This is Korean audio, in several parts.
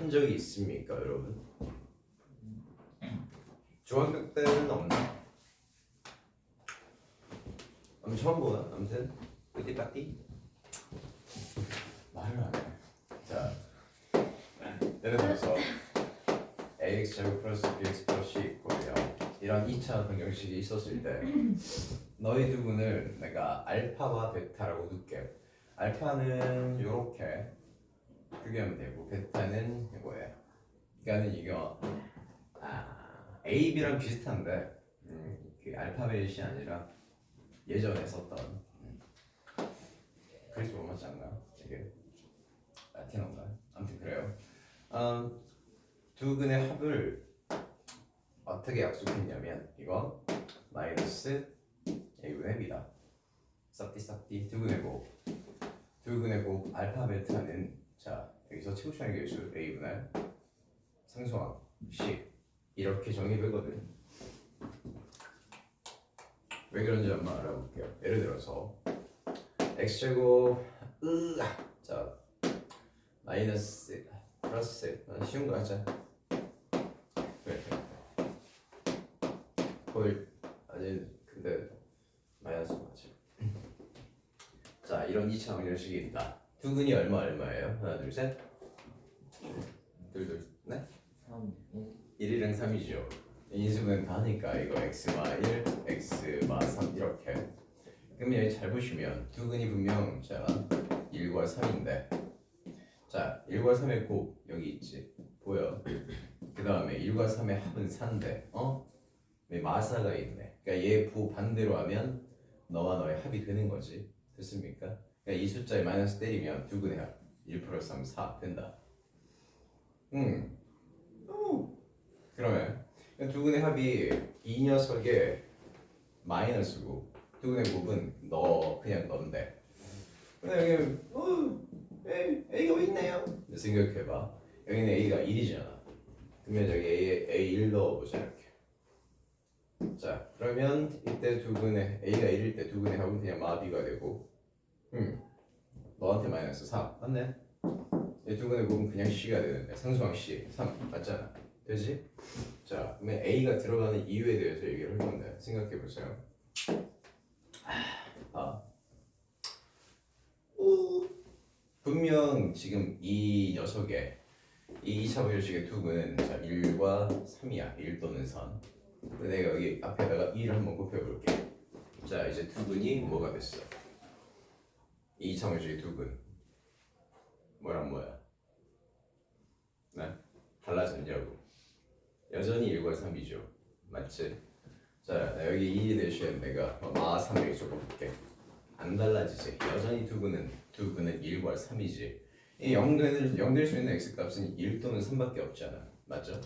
한 적이 있습니까, 여러분? 중학교 때는 없나? 처음 보나? 아무튼 띠띠빠띠 말을 안 해. 자, 예를 들어서 ax 제곱 플러스 bx 플러스 c 있고요. 이런 2차 방정식이 있었을 때 너희 두 분을 내가 알파와 베타라고 둘게. 알파는 이렇게 표기하면 되고 베타는 이거예요. 그러니까는 이거 A, B랑 비슷한데 그 알파벳이 아니라 예전에 썼던 그리스 로마 짠가? 이게 라틴어인가? 아무튼 그래요. 두 근의 합을 어떻게 약속했냐면 이거 마이너스 A분의 B다. 싹띠 두 근의 곱 알파 베타는 자 여기서 최고차의 개수 A분의 상수항 C 이렇게 정의되거든. 왜 그런지 한번 알아볼게요. 예를 들어서 x제곱 자 마이너스 플러스 쉬운 거 하자. 그래. 거의 아니 근데 마이너스 맞죠. 자 이런 2차 방정식이 있다. 두 근이 얼마예요? 하나 둘 셋. 둘 넷. 3, 1이랑 3이죠. 인수분 다 하니까 이거 x마 1, x마 3 이렇게. 그럼 여기 잘 보시면 두 근이 분명 자 1과 3인데 자 1과 3의 곱 여기 있지 보여. 그 다음에 1과 3의 합은 4인데 마사가 있네. 그러니까 얘 부 반대로 하면 너와 너의 합이 되는 거지. 됐습니까? 그러니까 이 숫자에 마이너스 때리면 두 근의 합 1 플러스 3 4 된다. 그러면 두 근의 합이 이 녀석의 마이너스고 두 근의 곱은 그냥 너인데 그냥 여기 A가 왜 있네요? 생각해봐. 여기는 A가 1이잖아. 그러면 저기 A 1 넣어보자 이렇게. 자 그러면 이때 두 근의 A가 1일 때 두 근의 합은 그냥 마비가 되고 너한테 마이너스 4 맞네? 이 두 근의 곱은 그냥 C가 되는데 상수항 C 3 맞잖아. 되지? 자 그러면 A가 들어가는 이유에 대해서 얘기를 할 건데 생각해보세요. 분명 지금 이 녀석의 이 2차 방정식의 두 근은 자 1과 3이야. 1 또는 3. 내가 여기 앞에다가 2를 한번 곱해볼게. 자 이제 두 근이 뭐가 됐어? 이 2차 방정식의 두 근 뭐랑 뭐야? 네? 달라졌냐고. 여전히 1과 3이죠. 맞지? 자 여기 2 대신 내가 마 3을 적어볼게. 안 달라지지. 여전히 두 근은 1과 3이지. 이 0될 수 있는 x값은 1 또는 3밖에 없잖아. 맞죠?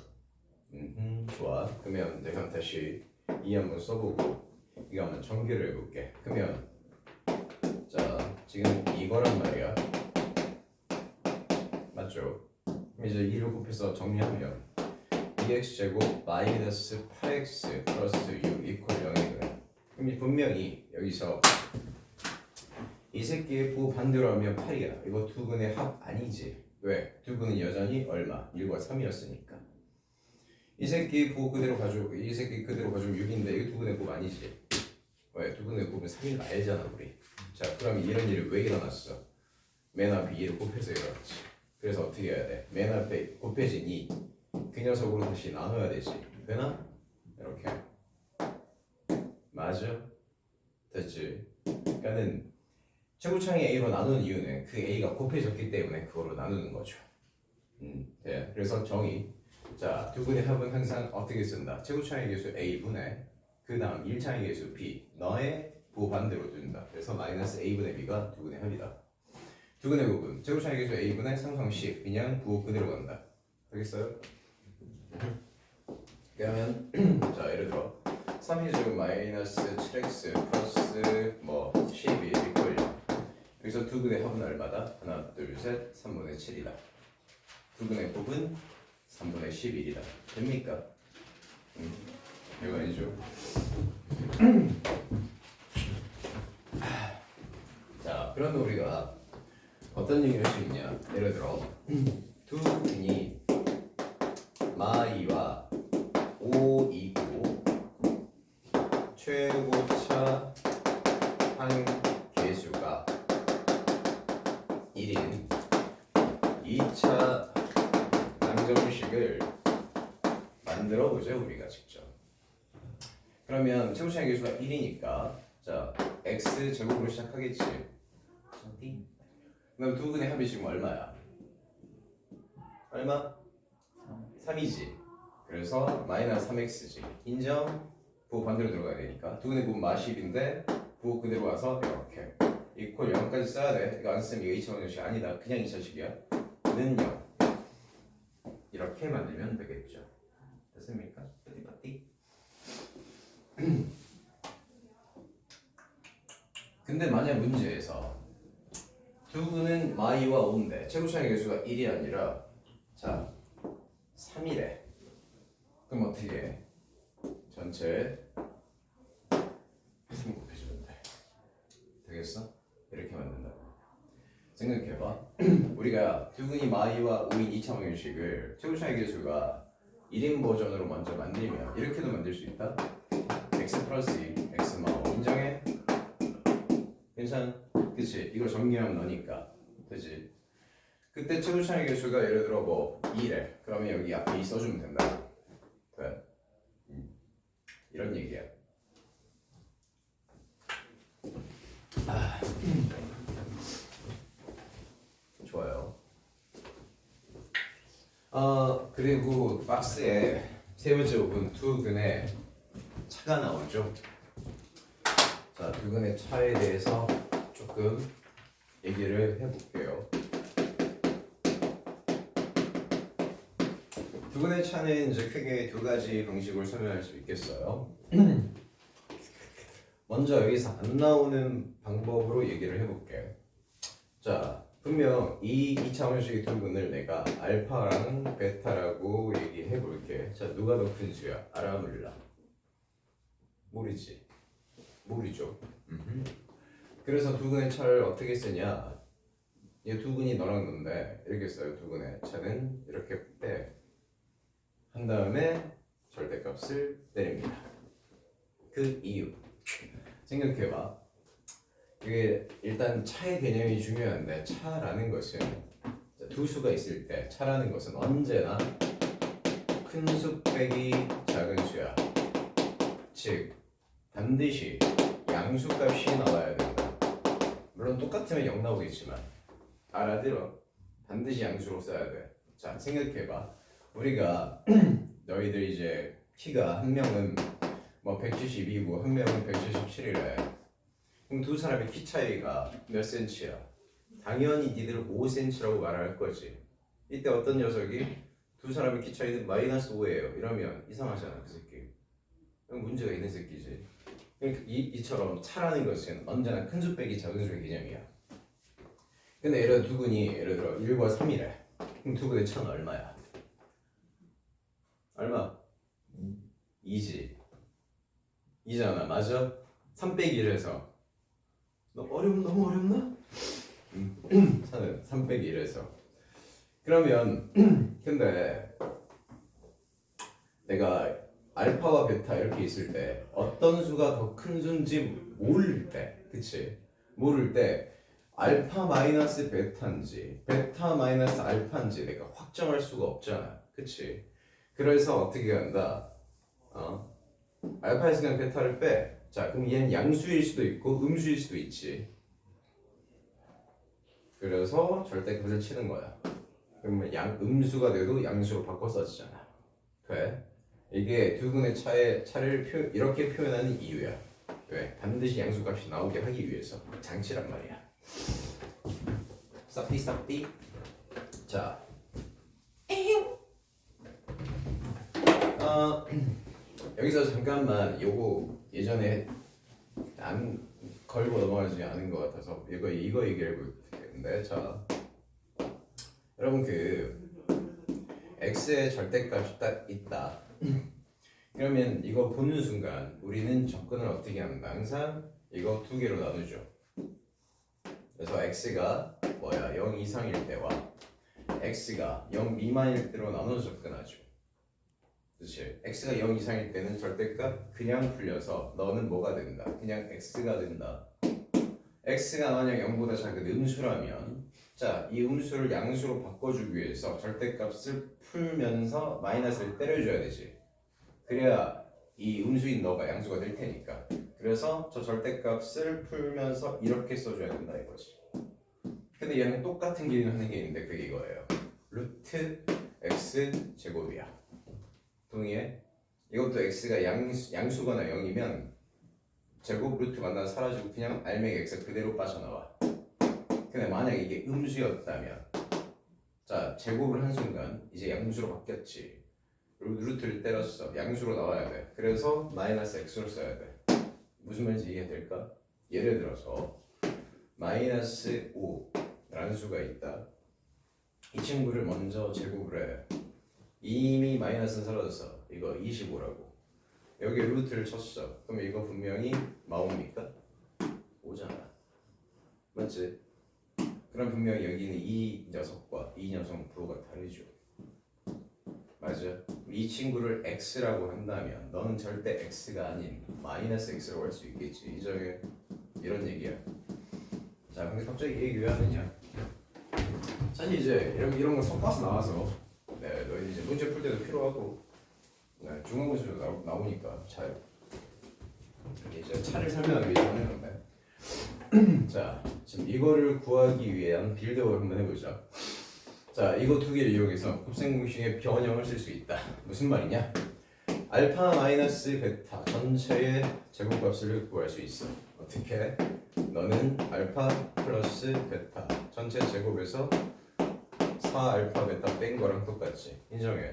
좋아. 그러면 내가 다시 2 한번 써보고 이거 한번 전개를 해볼게. 그러면 자 지금 이거란 말이야. 맞죠? 이제 2를 곱해서 정리하면 2x제곱 마이너스 8x 플러스 6 이퀄 0이거든. 그럼 분명히 여기서 이 새끼의 부 반대로 하면 8이야. 이거 두 근의 합 아니지. 왜? 두 근은 여전히 얼마? 1과 3이었으니까. 이 새끼 부 그대로 가지고 이 새끼 그대로 가지고 6인데 이거 두 근의 곱 아니지. 왜? 두 근의 곱은 3인 거 알잖아 우리. 자 그럼 이런 일이 왜 일어났어? 맨 앞에 2를 곱해서 일어났지. 그래서 어떻게 해야 돼? 맨 앞에 곱해진 2 그 녀석으로 다시 나눠야 되지. 되나? 이렇게. 맞아? 됐지? 그러니까는 최고창의 A로 나누는 이유는 그 A가 곱해졌기 때문에 그거로 나누는 거죠. 네. 그래서 정의. 자, 두 근의 합은 항상 어떻게 쓴다? 최고창의 개수 A분의 그 다음 1차의 개수 B 너의 부 반대로 둔다. 그래서 마이너스 A분의 B가 두 근의 합이다. 두 근의 곱은 최고창의 개수 A분의 상수항 C 그냥 부 그대로 간다. 알겠어요? 그러면 자 예를 들어 3이 마이너스 7x 플러스 12 이퀄 0 여기서 두 근의 합은 얼마다? 하나 둘 셋 3분의 7이다. 두 근의 곱은 3분의 11이다. 됩니까? 이거 아니죠? 자 그러면 우리가 어떤 얘기를 할 수 있냐. 예를 들어 두 근이 마2와 5이고 최고차 항계수가 1인 2차 방정식을 만들어 보죠 우리가 직접. 그러면 최고차 항계수가 1이니까 자 x 제곱으로 시작하겠지. 그럼 두 분의 합이 지금 얼마야? 얼마? 3이지. 그래서 마이너스 3x지. 인정? 부호 반대로 들어가야 되니까. 두 분의 부호 마10인데 부호 그대로 와서 이렇게 이퀄 0까지 써야 돼. 이거 안 쓰면 이거 2차 방정식 아니다. 그냥 2차식이야. 는 0. 이렇게 만들면 되겠죠. 됐습니까? 빠띠빠띠. 근데 만약 문제에서 두 분은 마이와 5인데 최고차의 개수가 1이 아니라 자 3이래. 그럼 어떻게 해? 전체 해서 곱해주면 돼. 되겠어? 이렇게 만든다고. 생각해봐. 우리가 두 분이 마이와 5인 2차 방정식을 최고차의 개수가 1인 버전으로 먼저 만들면 이렇게도 만들 수 있다. x 플러스 2, x 마 5 인정해? 괜찮아? 그치? 이거 정리하면 너니까 그치? 그때 최고차의 개수가 예를 들어 뭐 2래. 그러면 여기 앞에 2 써주면 된다. 돼? 이런 얘기야. 좋아요. 그리고 박스에 세 번째 부분 두 근의 차가 나오죠. 자, 두 근의 차에 대해서 조금 얘기를 해볼게요. 두 근의 차는 이제 크게 두 가지 방식으로 설명할 수 있겠어요. 먼저 여기서 안 나오는 방법으로 얘기를 해볼게. 자, 분명 이 2차 방정식의 두 근을 내가 알파랑 베타라고 얘기해 볼게. 자, 누가 더 큰 수야? 알아 몰라? 모르지? 모르죠. 그래서 두 근의 차를 어떻게 쓰냐? 이 두 근이 너랑 너인데 이렇게 써요. 두 근의 차는 이렇게 빼. 한 다음에 절대값을 내립니다. 그 이유 생각해봐. 이게 일단 차의 개념이 중요한데 차라는 것은 두 수가 있을 때 차라는 것은 언제나 큰 수 빼기 작은 수야. 즉 반드시 양수값이 나와야 된다. 물론 똑같으면 0 나오겠지만 알아들어. 반드시 양수로 써야 돼. 자 생각해봐. 우리가 너희들 이제 키가 한 명은 뭐 172고 한 명은 177이래. 그럼 두 사람의 키 차이가 몇 센치야? 당연히 니들 5cm라고 말할 거지. 이때 어떤 녀석이 두 사람의 키 차이는 마이너스 5예요. 이러면 이상하잖아 그 새끼. 그럼 문제가 있는 새끼지. 그러니까 이처럼 차라는 것은 언제나 큰 수 빼기 작은 수의 개념이야. 근데 예를 들어 두 분이 예를 들어 1과 3이래. 그럼 두 분의 차는 얼마야? 얼마? 2지. 2잖아. 맞아? 3 빼기 1에서 너무 어렵나? 차는 3 빼기 1에서 그러면 근데 내가 알파와 베타 이렇게 있을 때 어떤 수가 더 큰 수인지 모를 때 그치? 모를 때 알파 마이너스 베타인지 베타 마이너스 알파인지 내가 확정할 수가 없잖아 그치? 그래서 어떻게 한다? 알파에서 그냥 베타를 빼. 자 그럼 얘는 양수일 수도 있고 음수일 수도 있지. 그래서 절대값을 치는 거야. 그러면 음수가 돼도 양수로 바꿔 써지잖아. 돼? 이게 두 근의 차를 이렇게 표현하는 이유야. 왜? 반드시 양수값이 나오게 하기 위해서 장치란 말이야. 쌉띠. 자, 여기서 잠깐만 요거 예전에 안 걸고 넘어가지 않은 것 같아서 이거 얘기해 볼 텐데 자 여러분 그 x의 절대값이 딱 있다. 그러면 이거 보는 순간 우리는 접근을 어떻게 한다? 항상 이거 두 개로 나누죠. 그래서 x가 뭐야 0 이상일 때와 x가 0 미만일 때로 나눠서 접근하죠. 그치? x가 0 이상일 때는 절대값 그냥 풀려서 너는 뭐가 된다? 그냥 x가 된다. x가 만약 0보다 작은 음수라면 자, 이 음수를 양수로 바꿔주기 위해서 절대값을 풀면서 마이너스를 때려줘야 되지. 그래야 이 음수인 너가 양수가 될 테니까. 그래서 저 절대값을 풀면서 이렇게 써줘야 된다 이거지. 근데 얘는 똑같은 기능 하는 게 있는데 그게 이거예요. 루트 x 제곱이야. 동의해? 이것도 x가 양수거나 0이면 제곱 루트 만나서 사라지고 그냥 알맹이 x가 그대로 빠져나와. 근데 만약 이게 음수였다면 자, 제곱을 한 순간 이제 양수로 바뀌었지. 그리고 루트를 때렸어. 양수로 나와야 돼. 그래서 마이너스 x로 써야 돼. 무슨 말인지 이해될까? 예를 들어서 마이너스 5라는 수가 있다. 이 친구를 먼저 제곱을 해. 이미 마이너스는 사라졌어. 이거 25라고. 여기 루트를 쳤어. 그럼 이거 분명히 마옵니까? 5잖아. 맞지? 그럼 분명히 여기는 이 녀석과 이 녀석 부호가 다르죠. 맞아. 이 친구를 x라고 한다면 너는 절대 x가 아닌 마이너스 x라고 할 수 있겠지. 이정에 이런 얘기야. 자, 근데 갑자기 이 얘기 왜 하느냐? 사실 이제 이런 거 섞어서 나와서 네, 너희 이제 문제 풀 때도 필요하고 네, 중간고사도 나오니까 잘 이제 차를 설명하기 위해서 하는 건데 자, 지금 이거를 구하기 위한 빌드업을 한번 해보자. 자, 이거 두 개를 이용해서 곱셈공식의 변형을 쓸 수 있다. 무슨 말이냐? 알파 마이너스 베타 전체의 제곱값을 구할 수 있어. 어떻게? 너는 알파 플러스 베타 전체 제곱에서 4알파 베타 뺀 거랑 똑같지. 인정해.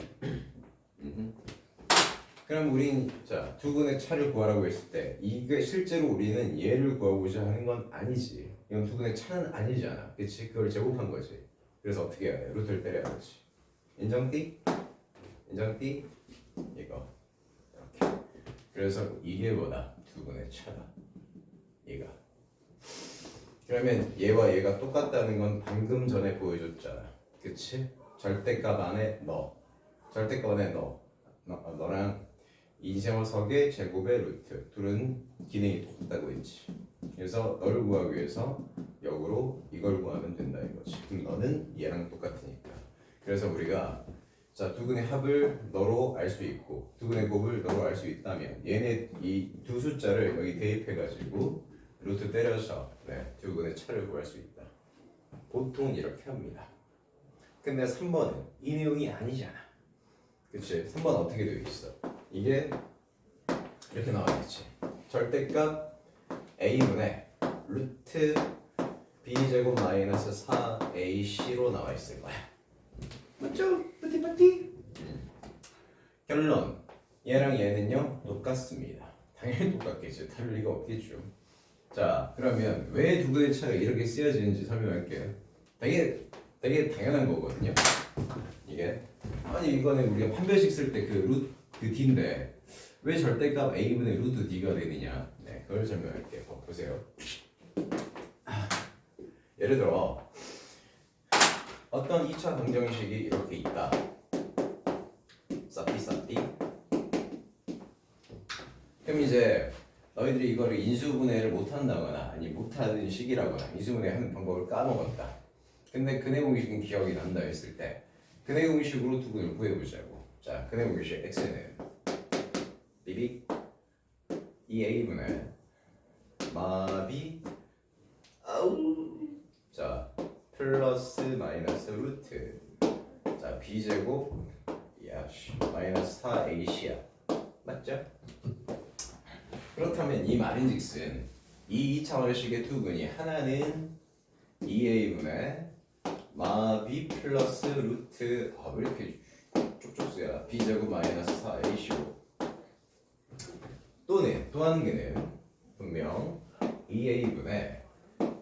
그럼 우린 자, 두 분의 차를 구하라고 했을 때 이게 실제로 우리는 얘를 구하고자 하는 건 아니지. 이건 두 분의 차는 아니잖아. 그치? 그걸 제곱한 거지. 그래서 어떻게 해야 돼? 루트를 때려야 되지. 인정띠? 인정띠? 이거 이렇게. 그래서 이게 뭐다? 두 분의 차다. 얘가. 그러면 얘와 얘가 똑같다는 건 방금 전에 보여줬잖아. 그치? 절대값 안에 너. 절대값 안에 너랑 이 녀석의 제곱의 루트 둘은 기능이 똑같다고 했지. 그래서 너를 구하기 위해서 역으로 이걸 구하면 된다 이거지. 그럼 너는 얘랑 똑같으니까. 그래서 우리가 자, 두근의 합을 너로 알 수 있고 두근의 곱을 너로 알 수 있다면 얘네 이 두 숫자를 여기 대입해 가지고 루트 때려서 네, 두근의 차를 구할 수 있다. 보통 이렇게 합니다. 근데 3번은 이 내용이 아니잖아. 그치? 3번 어떻게 되어 있어? 이게 이렇게 나와있지. 절대값 a분의 루트 b제곱 마이너스 4ac로 나와있을 거야. 맞죠? 뿌띠뿌띠. 결론 얘랑 얘는요 똑같습니다. 당연히 똑같겠지. 다를 리가 없겠죠. 자, 그러면 왜 두 개의 차가 이렇게 쓰여지는지 설명할게요. 되게 당연한 거거든요. 이게 아니 이거는 우리가 판별식 쓸 때 그 d인데 왜 절대값 a분의 루트 d가 되느냐? 네, 그걸 설명할게요. 보세요. 예를 들어 어떤 2차 방정식이 이렇게 있다. 싸띠. 그럼 이제 너희들이 이거를 인수분해를 못한다거나 아니 못하는 식이라거나 인수분해하는 방법을 까먹었다. 근데 근해공식은 기억이 난다 했을 때 근해공식으로 두근을 구해보자고. 자, 근해공식 x는 비빅 2a분의 마비 자 플러스 마이너스 루트 자 b제곱 야씨 마이너스 4ac야. 맞죠? 그렇다면 이 말인즉슨 이 2차원식의 두근이 하나는 2a분의 마비 플러스 루트 왜 이렇게 쪽쪽 쓰야 b제곱 마이너스 4ac로 또 한 개는 분명 2a분의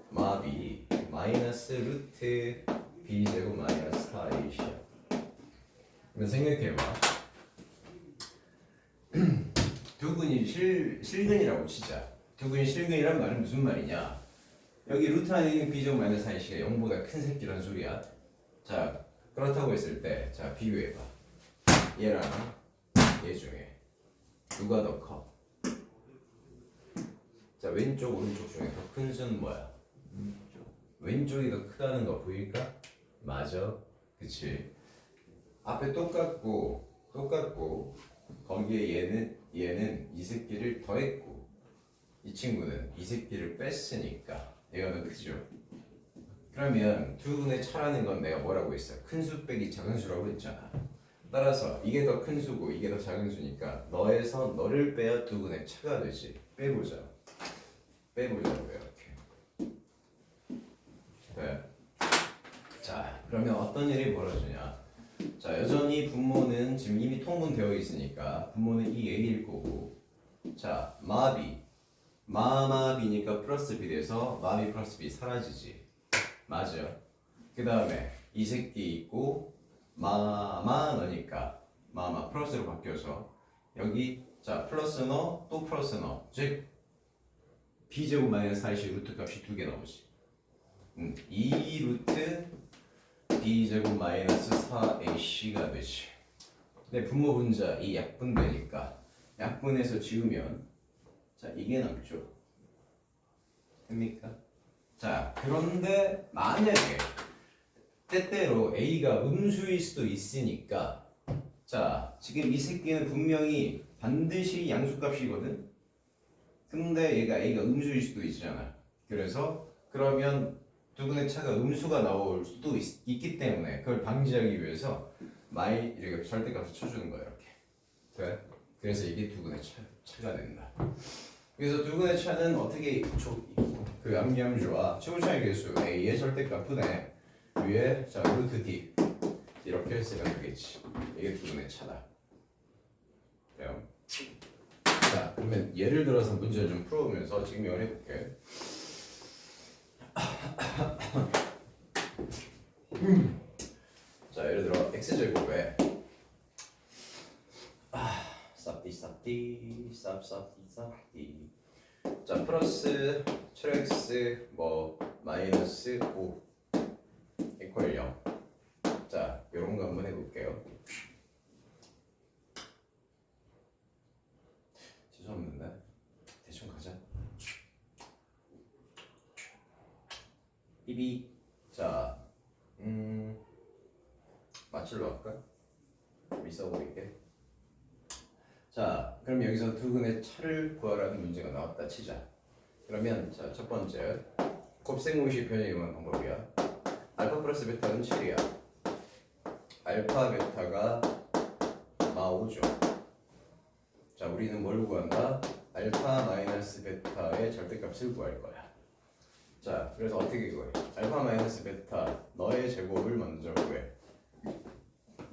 마비 마이너스 루트 b제곱 마이너스 4ac야. 그럼 생각해봐. 두근이 실근이라고 치자. 두근이 실근이란 말은 무슨 말이냐? 여기 루트 안에 있는 b제곱 마이너스 4ac가 0보다 큰 새끼란 소리야. 자, 그렇다고 했을 때 자 비교해봐. 얘랑 얘 중에 누가 더 커? 자, 왼쪽 오른쪽 중에 더 큰 수는 뭐야? 왼쪽이 더 크다는 거 보일까? 맞아. 그치? 앞에 똑같고 거기에 얘는 이 새끼를 더했고 이 친구는 이 새끼를 뺐으니까 얘가 더 크죠. 그러면 두 분의 차라는 건 내가 뭐라고 했어? 큰 수 빼기 작은 수라고 했잖아. 따라서 이게 더 큰 수고 이게 더 작은 수니까 너에서 너를 빼야 두 분의 차가 되지. 빼보자고요. 이렇게. 네. 자, 그러면 어떤 일이 벌어지냐? 자, 여전히 분모는 지금 이미 통분되어 있으니까 분모는 이 A일 거고, 자, 마비니까 플러스 B 돼서 마비 플러스 B 사라지지. 맞아. 그 다음에 이 새끼 있고 마마 너니까 마마 플러스로 바뀌어서 여기 자 플러스 너 또 플러스 너, 즉 b제곱 마이너스 4ac 루트 값이 두 개 나오지. 2 루트 b제곱 마이너스 4ac가 되지. 근데 분모 분자 이 약분되니까 약분해서 지우면 자 이게 남죠. 됩니까? 자, 그런데 만약에 때때로 A가 음수일 수도 있으니까 자, 지금 이 새끼는 분명히 반드시 양수값이거든. 근데 얘가 A가 음수일 수도 있잖아. 그래서 그러면 두 분의 차가 음수가 나올 수도 있기 때문에 그걸 방지하기 위해서 이렇게 절대값을 쳐주는 거야. 이렇게 돼? 그래서 이게 두 분의 차가 된다. 그래서 두 분의 차는 어떻게 그 암기함수와 최고차의 개수 A의 절대값분의 위에 자 루트 D 이렇게 쓰면 되겠지. 이게 두 분의 차다. 돼요? 자, 그러면 예를 들어서 문제를 좀 풀어보면서 증명을 해볼게. 자, 예를 들어 x제곱에 쌉디 자 플러스 7x 뭐 마이너스 5 이퀄 0. 자 요런 거 한번 해볼게요. 죄송합니다. 대충 가자. 삐비. 자 맞출로 할까? 좀 있어 보이게. 자, 그럼 여기서 두 근의 차를 구하라는 문제가 나왔다 치자. 그러면 자, 첫 번째 곱셈공식 변형이용한 방법이야. 알파 플러스 베타는 7이야. 알파 베타가 마5죠. 자, 우리는 뭘 구한다? 알파 마이너스 베타의 절대값을 구할 거야. 자, 그래서 어떻게 구해? 알파 마이너스 베타 너의 제곱을 먼저 구해.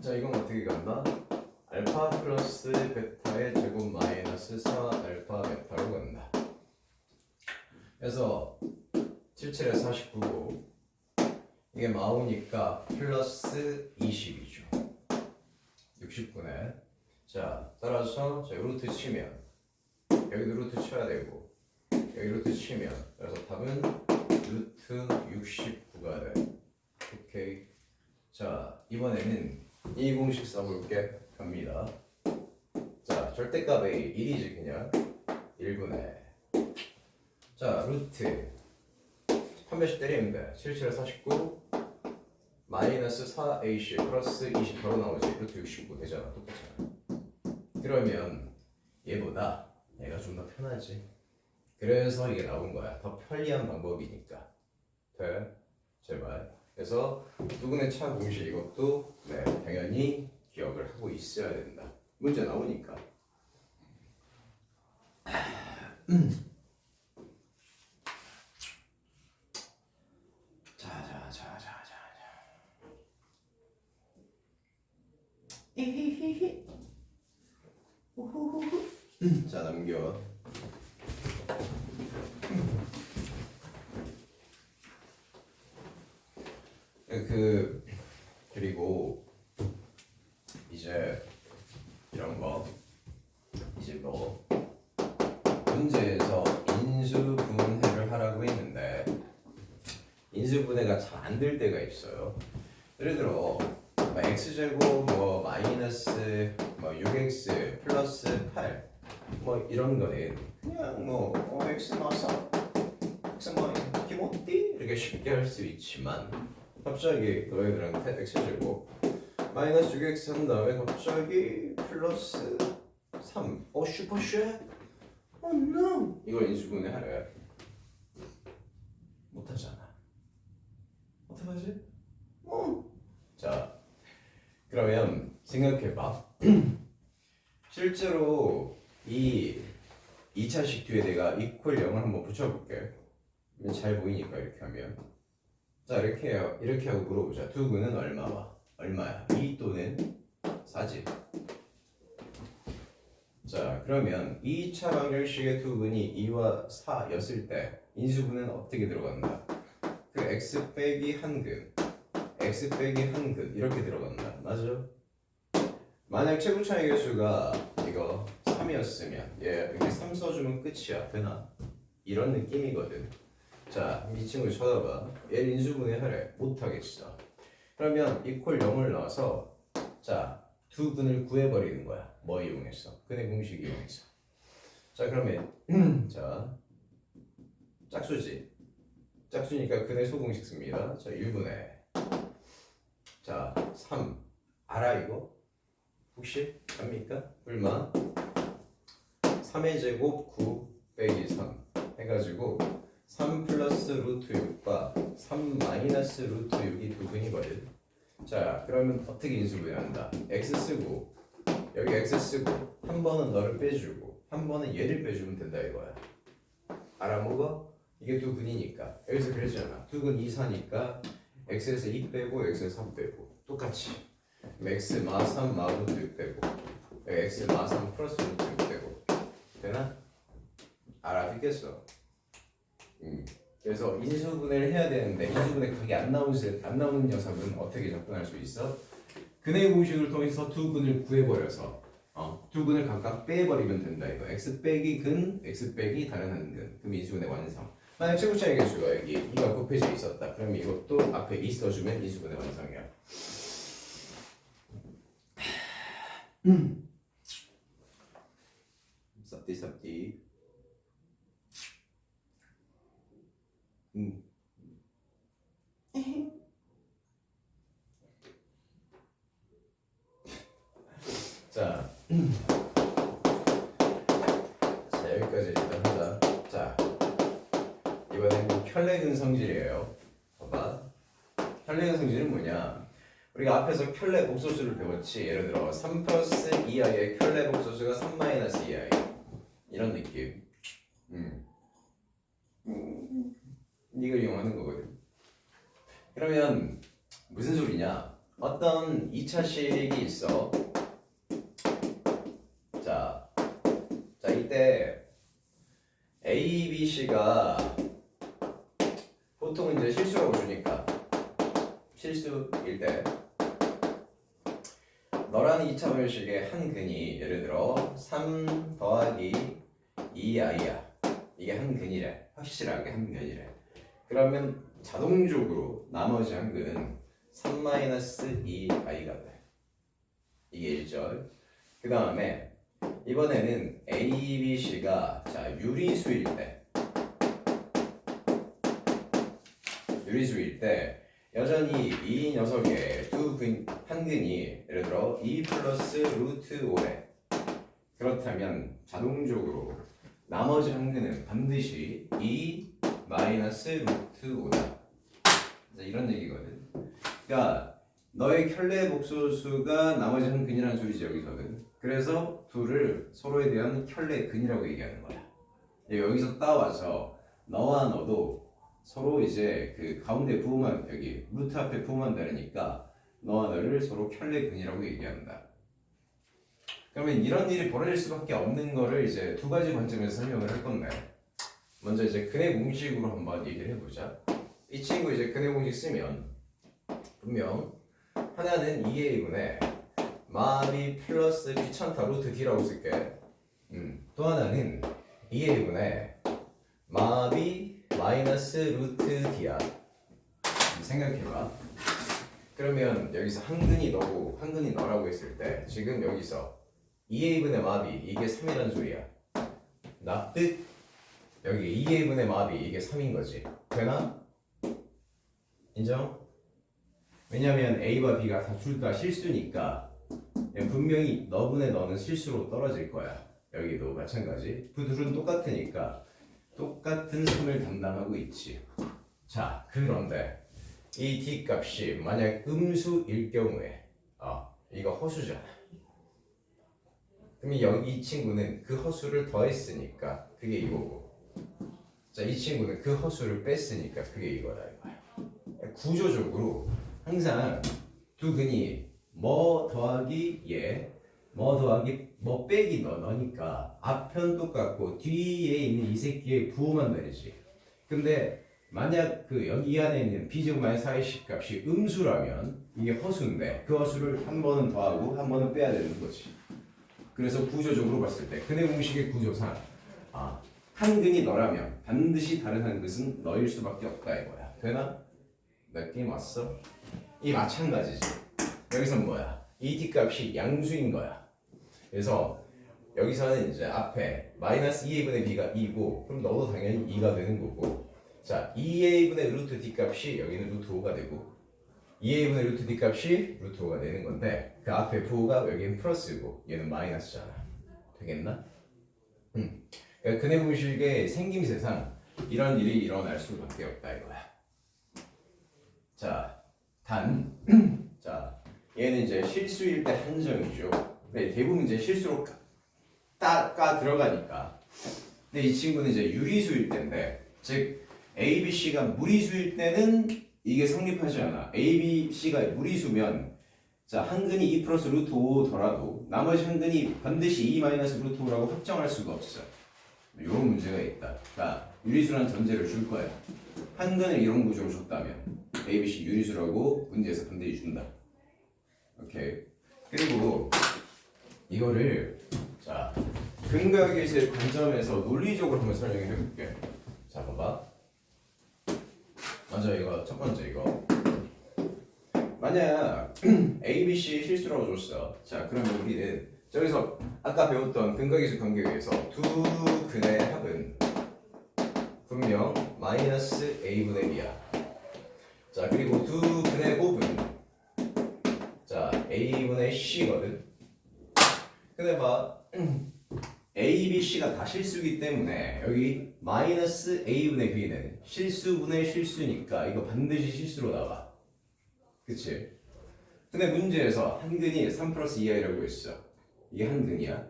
자, 이건 어떻게 간다? 알파 플러스 베타의 제곱 마이너스 4 알파 베타로 간다. 그래서 77에서 49고 이게 마오니까 플러스 20이죠. 60분에 자 따라서 자 루트 치면 여기도 루트 쳐야 되고 여기 루트 치면 그래서 답은 루트 69가 돼. 오케이. 자 이번에는 이 공식 써볼게. 갑니다. 자 절대값 A 1이지 그냥 1분의 자 루트 한 배씩 때리면 돼. 77에 49 마이너스 4AC 플러스 20 바로 나오지. 루트 69 되잖아. 똑같잖아. 그러면 얘보다 얘가 좀 더 편하지. 그래서 이게 나온 거야. 더 편리한 방법이니까. 돼? 제발. 그래서 두근의 차 공식 이것도 네, 당연히 기억을 하고 있어야 된다. 문제 나오니까. 자 넘겨. 그리고 이제 이런 거 이제 뭐 문제에서 인수분해를 하라고 했는데 인수분해가 잘 안 될 때가 있어요. 예를 들어 x제곱 뭐 마이너스 뭐 6x 플러스 8 뭐 이런 거는 그냥 뭐 x 마사 x 뭐 기모띠 이렇게 쉽게 할 수 있지만 갑자기 너희들한테 x제곱 마이너스 6x 한 다음에 갑자기 플러스 3 슈퍼쉐 no 이거 인수분해 하래 못하잖아. 어떡하지? 자 그러면 생각해봐. 실제로 이 2차식 뒤에 내가 이퀄 0을 한번 붙여볼게. 잘 보이니까 이렇게 하면 자 이렇게 하고 물어보자. 두근은 얼마야? 2 또는 4지. 자 그러면 2차 방정식의 두근이 2와 4였을 때 인수분해는 어떻게 들어간다? 그 x 빼기 한근 x 빼기 한근 이렇게 들어간다. 맞아? 만약 최고 차이 계수가 이거 3이었으면 얘 여기 3 써주면 끝이야. 되나? 이런 느낌이거든. 자, 이 친구 쳐다봐. 얘 인수분해 하래. 못하겠어. 그러면 이퀄 0을 넣어서 자, 두 근을 구해버리는 거야. 뭐 이용해서? 근의 공식 이용해서. 자, 그러면 자 짝수지. 짝수니까 근의 소공식 씁니다. 자, 1분의 자, 3 알아 이거? 혹시 압니까? 얼마? 3의 제곱 9 빼기 3 해가지고 3 플러스 루트 6과 3 마이너스 루트 6이 두근이거든. 자 그러면 어떻게 인수분해한다? x 쓰고 여기 x 쓰고 한 번은 너를 빼주고 한 번은 얘를 빼주면 된다 이거야. 알아먹어? 이게 두근이니까 여기서 그랬잖아. 두근 2, 4니까 x에서 2 빼고 x에서 3 빼고 똑같이 x 마 3 마 루트 6 빼고 x 마 3 플러스 루트 6 빼고 되나? 알아듣겠어? 그래서 인수분해를 해야 되는데 인수분해 그게 안 나오는 녀석은 어떻게 접근할 수 있어? 근의 공식을 통해서 두 근을 구해버려서 두 근을 각각 빼버리면 된다 이거. x 빼기 근, x 빼기 다른 한 근. 그럼 인수분해 완성. 만약 최고 차이 계수가 여기 2가 곱해져 있었다. 그럼 이것도 앞에 2 써주면 인수분해 완성이야. 쌉디 자, 자 여기까지 일단 하자. 자 이번에는 켤레근 성질이에요. 봐봐. 켤레근 성질은 뭐냐? 우리가 앞에서 켤레 복소수를 배웠지. 예를 들어 3 플러스 2i의 켤레 복소수가 3 마이너스 2i 이런 느낌. 이걸 이용하는 거거든. 그러면 무슨 소리냐? 어떤 2차식이 있어. 자 이때 A, B, C가 보통은 이제 실수라고 주니까 실수일 때 너라는 2차 방정식의 한 근이 예를 들어 3 더하기 2i야. 이게 한 근이래. 확실하게 한 근이래. 그러면 자동적으로 나머지 한 근은 3 마이너스 2i가 돼. 이게 1절. 그 다음에 이번에는 A, B, C가 자 유리수일 때 여전히 이 녀석의 한 근이 예를 들어 2 플러스 루트 5래. 그렇다면 자동적으로 나머지 한 근은 반드시 2 마이너스 루트 5다. 이런 얘기거든. 그러니까 너의 켤레 복소수가 나머지 한 근이라는 소리지 여기서는. 그래서 둘을 서로에 대한 켤레 근이라고 얘기하는 거야. 여기서 따와서 너와 너도 서로 이제 그 가운데 부호만 여기 루트 앞에 부호만 다르니까 너와 너를 서로 켤레 근이라고 얘기한다. 그러면 이런 일이 벌어질 수밖에 없는 거를 이제 두 가지 관점에서 설명을 할 건데 먼저 이제 근의 공식으로 한번 얘기를 해보자. 이 친구 이제 근의 공식 쓰면 분명 하나는 2a분의 마비 플러스 귀찮다 루트 d라고 쓸게. 또 하나는 2a분의 마비 마이너스 루트 d야. 생각해봐. 그러면 여기서 한 근이 너고 한 근이 너라고 했을 때 지금 여기서 2a분의 마비 이게 3이란 소리야. 납득? 여기 2a분의 마비 이게 3인 거지. 되나? 인정? 왜냐면 a와 b가 다 둘 다 실수니까 분명히 너분의 너는 실수로 떨어질 거야. 여기도 마찬가지. 그 둘은 똑같으니까 똑같은 3을 담당하고 있지. 자, 그런데 이 d 값이 만약 음수일 경우에 이거 허수잖아. 그럼 여기 이 친구는 그 허수를 더했으니까 그게 이거고, 자, 이 친구는 그 허수를 뺐으니까 그게 이거다 이거야. 구조적으로 항상 두 근이 뭐 더하기 얘, 뭐 더하기 뭐 빼기 너니까 앞편 똑같고 뒤에 있는 이 새끼의 부호만 다르지. 근데 만약 그 여기 안에 있는 b제곱 마이너스 4의 값이 음수라면 이게 허수인데 그 허수를 한 번은 더하고 한 번은 빼야 되는 거지. 그래서 구조적으로 봤을 때 근의 공식의 구조상 한 근이 너라면 반드시 다른 한 근은 너일 수밖에 없다 이거야. 되나? 느낌 왔어? 이 마찬가지지. 여기선 뭐야? 이 d 값이 양수인 거야. 그래서 여기서는 이제 앞에 마이너스 2a분의 b가 2고 그럼 너도 당연히 2가 되는 거고, 자 2a분의 루트 d 값이 여기는 루트 5가 되고 2a분의 루트 d 값이 루트 5가 되는 건데 그 앞에 부호가 여기는 플러스고 얘는 마이너스잖아. 되겠나? 그러니까 근의 공식의 생김새상 이런 일이 일어날 수밖에 없다 이거야. 자, 자 얘는 이제 실수일 때 한정이죠. 근데 대부분 이제 실수로 까 들어가니까. 근데 이 친구는 이제 유리수일 때인데, 즉 A, B, C가 무리수일 때는 이게 성립하지 않아. A, B, C가 무리수면 자 한근이 2 플러스 루트 5더라도 나머지 한근이 반드시 2 마이너스 루트 5라고 확정할 수가 없어. 이런 문제가 있다. 그러니까 유리수라는 전제를 줄 거야. 한근을 이런 구조로 줬다면 A, B, C 유리수라고 문제에서 반드시 준다. 오케이. 그리고 이거를 자 근거의 기술 관점에서 논리적으로 한번 설명해 볼게. 자 봐봐. 먼저 이거 첫 번째 이거. 만약 A, B, C 실수라고 줬어. 자 그러면 우리는 저기서 아까 배웠던 근거기술 관계에 의해서 두 근의 합은 분명 마이너스 A분의 B야. 자 그리고 두 근의 곱은 자 A분의 C거든. 근데 봐 A, B, C가 다 실수이기 때문에 여기 마이너스 A분의 B는 실수분의 실수니까 이거 반드시 실수로 나와. 그치? 근데 문제에서 한 근이 3 플러스 2i라고 했어. 이게 한 근이야.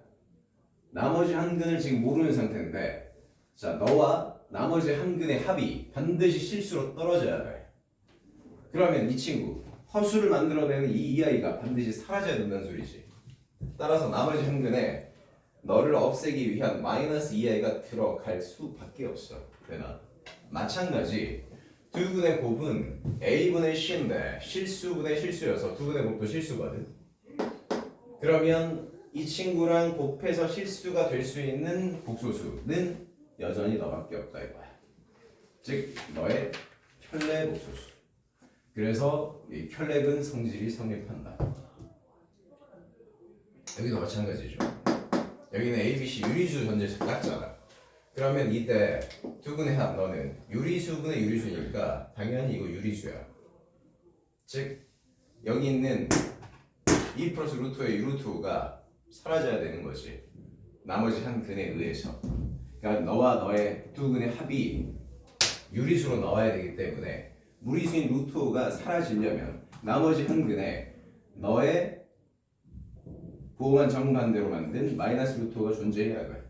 나머지 한 근을 지금 모르는 상태인데 자 너와 나머지 한 근의 합이 반드시 실수로 떨어져야 돼. 그러면 이 친구 허수를 만들어내는 이 2i가 반드시 사라져야 된다는 소리지. 따라서 나머지 한 근에 너를 없애기 위한 마이너스 2i가 들어갈 수밖에 없어. 되나? 마찬가지 두 근의 곱은 A분의 C인데 실수분의 실수여서 두 근의 곱도 실수거든. 그러면 이 친구랑 곱해서 실수가 될 수 있는 복소수는 여전히 너밖에 없다 이거야. 즉 너의 켤레 복소수. 그래서 이 켤레근 성질이 성립한다. 여기도 마찬가지죠. 여기는 A, B, C 유리수 전제 같잖아. 그러면 이때 두 근의 합 너는 유리수분의 유리수니까 당연히 이거 유리수야. 즉 여기 있는 2 플러스 루트의 루트 5가 사라져야 되는 거지. 나머지 한 근에 의해서. 그러니까 너와 너의 두 근의 합이 유리수로 나와야 되기 때문에 무리수인 루트 5가 사라지려면 나머지 한 근에 너의 부호만 정반대로 만든 마이너스 루트 5가 존재해야 돼.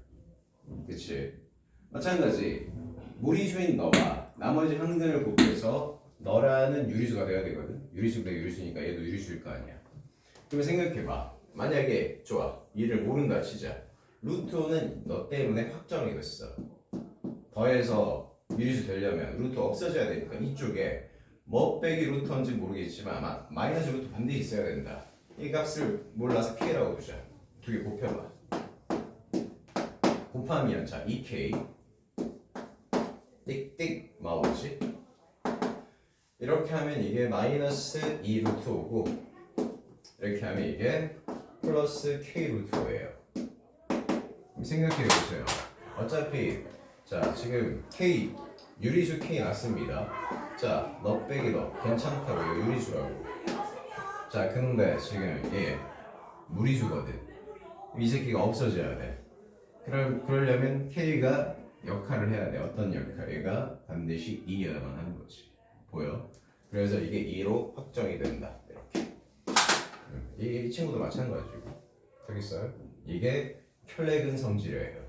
그치? 마찬가지 무리수인 너와 나머지 한 근을 곱해서 너라는 유리수가 돼야 되거든. 유리수가 유리수니까 얘도 유리수일 거 아니야. 그러면 생각해봐. 만약에 좋아 얘를 모른다 치자. 루트 5는 너 때문에 확정이 됐어. 더해서 유리수 되려면 루트 없어져야 되니까 이쪽에 뭐 빼기 루트인지 모르겠지만 아마 마이너스 루트 반드시 있어야 된다. 이 값을 몰라서 K라고 보자. 두 개 곱해봐. 곱하면 자 2K 띡띡 나오지? 이렇게 하면 이게 마이너스 2 루트 5고 이렇게 하면 이게 플러스 K 루트 5예요. 생각해 보세요. 어차피 자 지금 K 유리수 K 났습니다. 자 너 빼기 너 괜찮다고 이거 유리수라고. 자 근데 지금 얘 무리수거든. 이 새끼가 없어져야 돼. 그러려면 K가 역할을 해야 돼. 어떤 역할? 얘가 반드시 2여야만 하는 거지. 보여? 그래서 이게 2로 확정이 된다. 이렇게. 이 친구도 마찬가지고. 되겠어요? 이게 켤레근 성질이에요.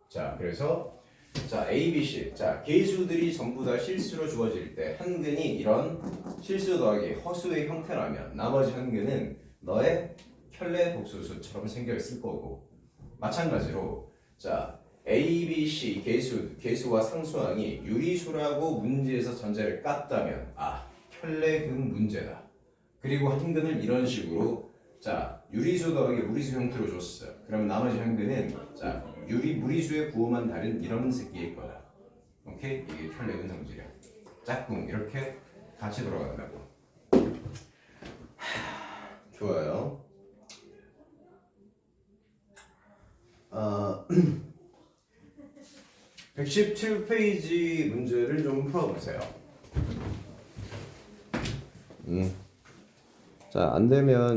자, 그래서 자 A, B, C. 자, 개수들이 전부 다 실수로 주어질 때 한근이 이런 실수 더하기 허수의 형태라면 나머지 한근은 너의 켤레 복수수처럼 생겨 있을 거고 마찬가지로 자 A, B, C 개수와 상수항이 유리수라고 문제에서 전제를 깠다면 켤레근 문제다. 그리고 한근을 이런 식으로 자 유리수 더하기 무리수 형태로 줬어요. 그럼 나머지 한근은 자 무리수의 부호만 다른 이런 새끼일 거다. 오케이? 이게 켤레근 성질이야. 짝꿍 이렇게 같이 돌아간다고. 좋아요. 117페이지 문제를 좀 풀어보세요. 자, 안 되면